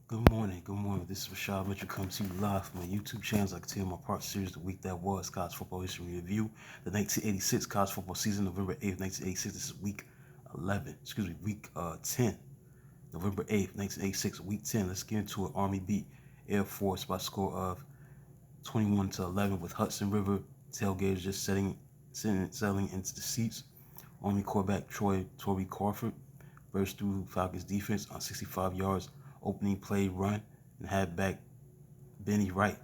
Good morning, good morning. This is Rashad Mitchell coming to you live from my YouTube channel. As I continue my part series, The Week That Was, College Football History Review, the 1986 college football season, November 8th, 1986. This is week 10, November 8th, 1986, week 10. Let's get into it. Army beat Air Force by a score of 21-11 with Hudson River tailgaters just settling into the seats. Army quarterback Torrey Crawford burst through Falcons defense on 65 yards opening play run and had back Benny Wright.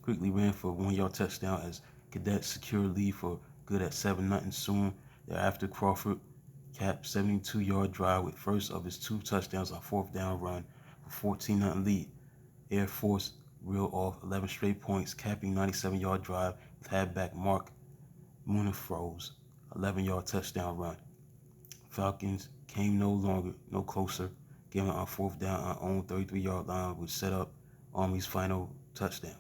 Quickly ran for a 1-yard touchdown as Cadets secured lead for good at 7-0 soon. Thereafter, Crawford capped 72-yard drive with first of his 2 touchdowns on 4th down run for 14-0 lead. Air Force reeled off 11 straight points, capping 97-yard drive with halfback Mark Munafro's 11-yard touchdown run. Falcons came no closer, giving on 4th down on own 33-yard line, which set up Army's final touchdown.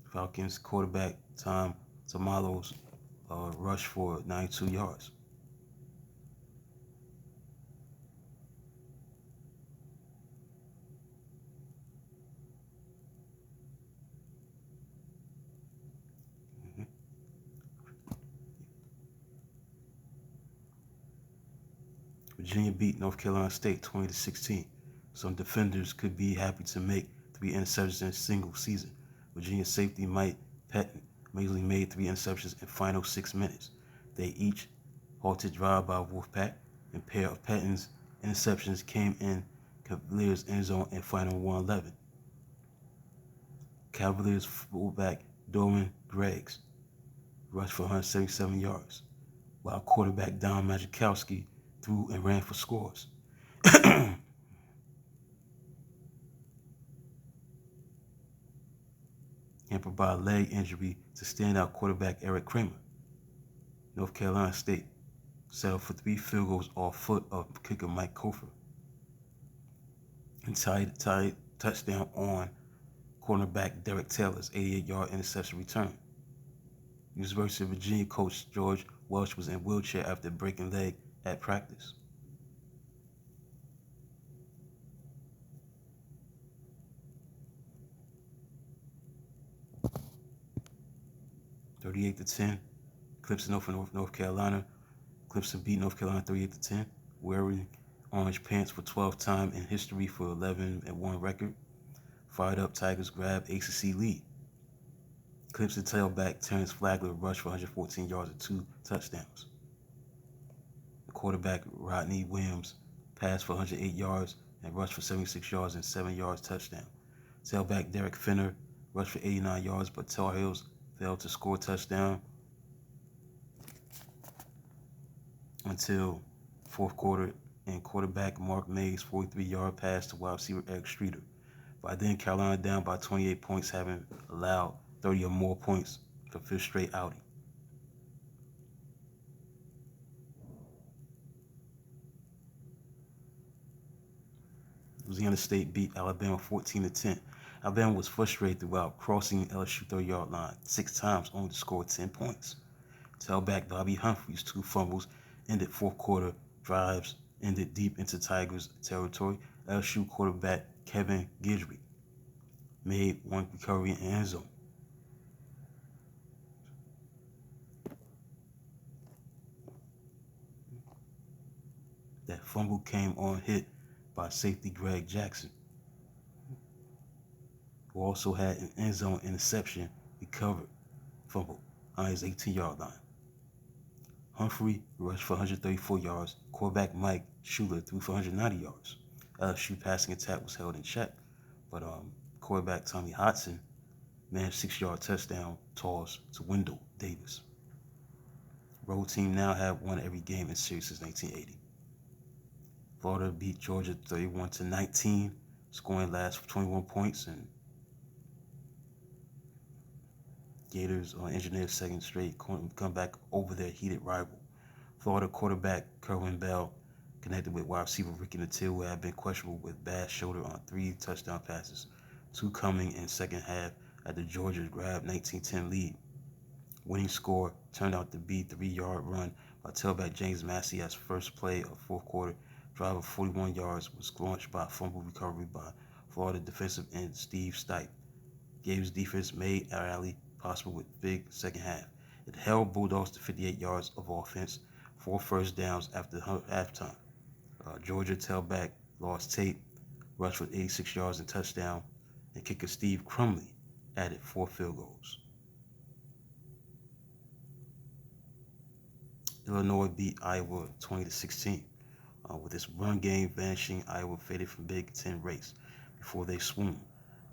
Falcons quarterback Tom Tamalos rushed for 92 yards. Virginia beat North Carolina State 20-16. Some defenders could be happy to make 3 interceptions in a single season. Virginia safety Mike Pettine amazingly made 3 interceptions in final 6 minutes. They each halted drive by Wolfpack, and a pair of Pettine's interceptions came in Cavaliers' end zone in final 111. Cavaliers fullback Doran Greggs rushed for 177 yards, while quarterback Don Majkowski threw and ran for scores. Hampered by a leg injury to standout quarterback Eric Kramer. North Carolina State settled for 3 field goals off foot of kicker Mike Cofer. And tied touchdown on cornerback Derek Taylor's 88-yard interception return. University of Virginia coach George Welsh was in a wheelchair after breaking leg at practice. (38-10), Clemson over North Carolina. Clemson beat North Carolina 38-10, wearing orange pants for 12th time in history for 11-1 record. Fired up Tigers grab ACC lead. Clemson tailback Terrence Flagler rushed for 114 yards and 2 touchdowns. The quarterback Rodney Williams passed for 108 yards and rushed for 76 yards and 7 yards touchdown. Tailback Derek Finner rushed for 89 yards, but Tar Heels failed to score a touchdown until 4th quarter, and quarterback Mark Mays' 43-yard pass to wide receiver Eric Streeter. By then, Carolina down by 28 points, having allowed 30 or more points for 5th straight outing. Louisiana State beat Alabama 14-10. Alabama was frustrated throughout, crossing LSU 30-yard line 6 times only to score 10 points. Tailback Bobby Humphrey's 2 fumbles ended 4th quarter drives, ended deep into Tigers territory. LSU quarterback Kevin Guidry made 1 recovery in the end zone. That fumble came on hit by safety Greg Jackson, who also had an end zone interception recovered fumble on his 18-yard line. Humphrey rushed for 134 yards. Quarterback Mike Schuler threw for 190 yards. LSU passing attack was held in check, but quarterback Tommy Hodson managed 6-yard touchdown toss to Wendell Davis. Road team now have won every game in series since 1980. Florida beat Georgia 31-19, scoring last for 21 points, and Gators engineered 2nd straight comeback over their heated rival. Florida quarterback Kerwin Bell connected with wide receiver Ricky Nattil, who had been questionable with bad shoulder on 3 touchdown passes, 2 coming in second half after Georgia grabbed 19-10 lead. Winning score turned out to be 3-yard run by tailback James Massey as first play of 4th quarter. Drive of 41 yards was launched by a fumble recovery by Florida defensive end Steve Stipe. Gabe's defense made a rally possible with big second half. It held Bulldogs to 58 yards of offense, 4 first downs after halftime. Georgia tailback Lost Tate rushed for 86 yards and touchdown, and kicker Steve Crumley added 4 field goals. Illinois beat Iowa 20-16. With its run game vanishing, Iowa faded from Big Ten race before they swooned.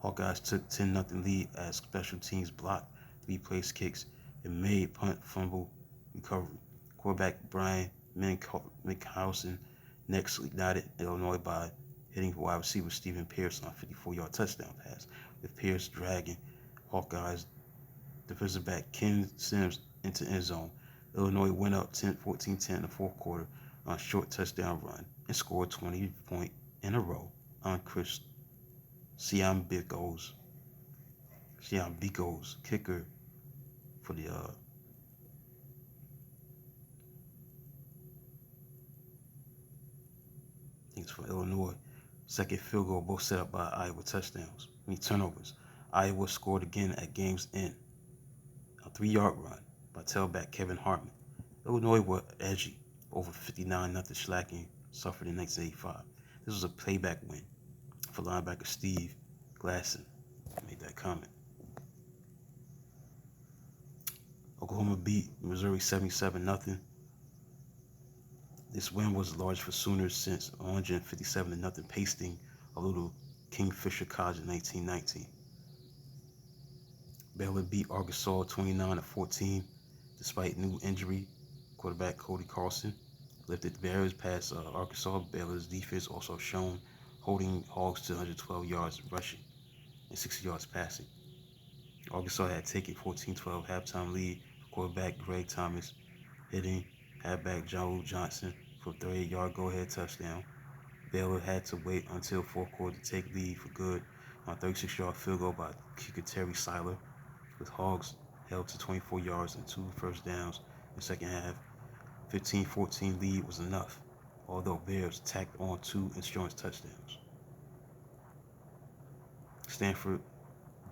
Hawkeyes took 10-0 lead as special teams blocked 3 place kicks and made punt fumble recovery. Quarterback Brian Minkhausen next ignited Illinois by hitting wide receiver Stephen Pierce on a 54-yard touchdown pass, with Pierce dragging Hawkeyes defensive back Ken Sims into end zone. Illinois went up 14-10 in the fourth quarter on a short touchdown run and scored 20 points in a row on Chris Siambiko's kicker for the things for Illinois. Second field goal, both set up by Iowa touchdowns. Turnovers. Iowa scored again at game's end. A 3-yard run by tailback Kevin Hartman. Illinois were edgy, over 59-0 slacking, suffered in 1985. This was a payback win for linebacker Steve Glasson. Made that comment. Oklahoma beat Missouri 77-0. This win was the largest for Sooners since 157-0 pasting a little Kingfisher College in 1919. Baylor beat Arkansas 29-14 despite new injury. Quarterback Cody Carlson lifted the Bears past Arkansas. Baylor's defense also shown, holding Hogs to 112 yards rushing and 60 yards passing. Arkansas had taken 14-12 halftime lead. Quarterback Greg Thomas hitting halfback John Johnson for a 38-yard go-ahead touchdown. Baylor had to wait until fourth quarter to take lead for good on a 36-yard field goal by kicker Terry Seiler, with Hogs held to 24 yards and 2 first downs in the second half. 15-14 lead was enough, although Bears tacked on 2 insurance touchdowns. Stanford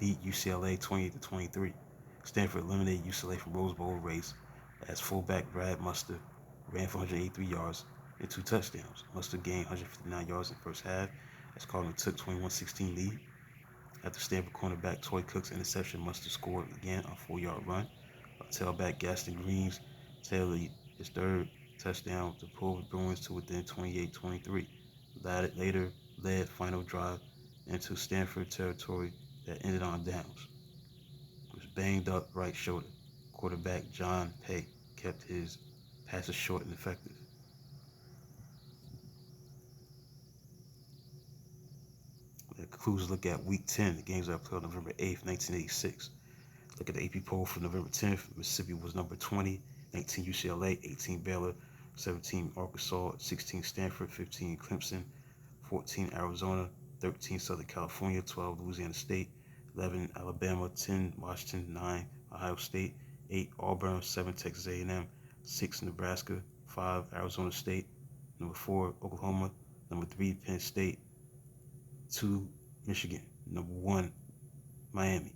beat UCLA 28-23. Stanford eliminated UCLA from Rose Bowl race as fullback Brad Muster ran for 183 yards and 2 touchdowns. Muster gained 159 yards in the first half as Cardinals took 21-16 lead. After Stanford cornerback Toy Cook's interception, Muster scored again on a 4-yard run. Tailback Gaston Greaves tailored his third touchdown to pull the Bruins to within 28-23. Later led final drive into Stanford territory that ended on downs. With banged up right shoulder, quarterback John Pay kept his passes short and effective. That concludes a look at Week 10. The games that played on November 8th, 1986. Look at the AP poll for November 10th. Mississippi was number 20, 19 UCLA, 18 Baylor, 17 Arkansas, 16 Stanford, 15 Clemson, 14 Arizona, 13 Southern California, 12 Louisiana State, 11 Alabama, 10 Washington, 9 Ohio State, 8 Auburn, 7 Texas A&M, 6 Nebraska, 5 Arizona State, number 4 Oklahoma, number 3 Penn State, 2 Michigan, number 1 Miami.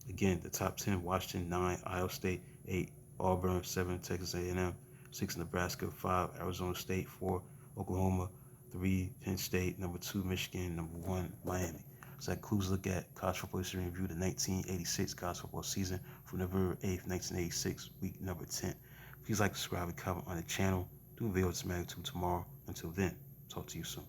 Again, the top 10, Washington, 9 Ohio State, 8 Auburn, 7 Texas A&M, 6 Nebraska, 5 Arizona State, 4 Oklahoma, 3 Penn State, number 2 Michigan, number 1 Miami. So that concludes a look at College Football History Review, the 1986 college football season from November 8th, 1986, week number 10. Please like, subscribe, and comment on the channel. Do a video to magnitude tomorrow. Until then, talk to you soon.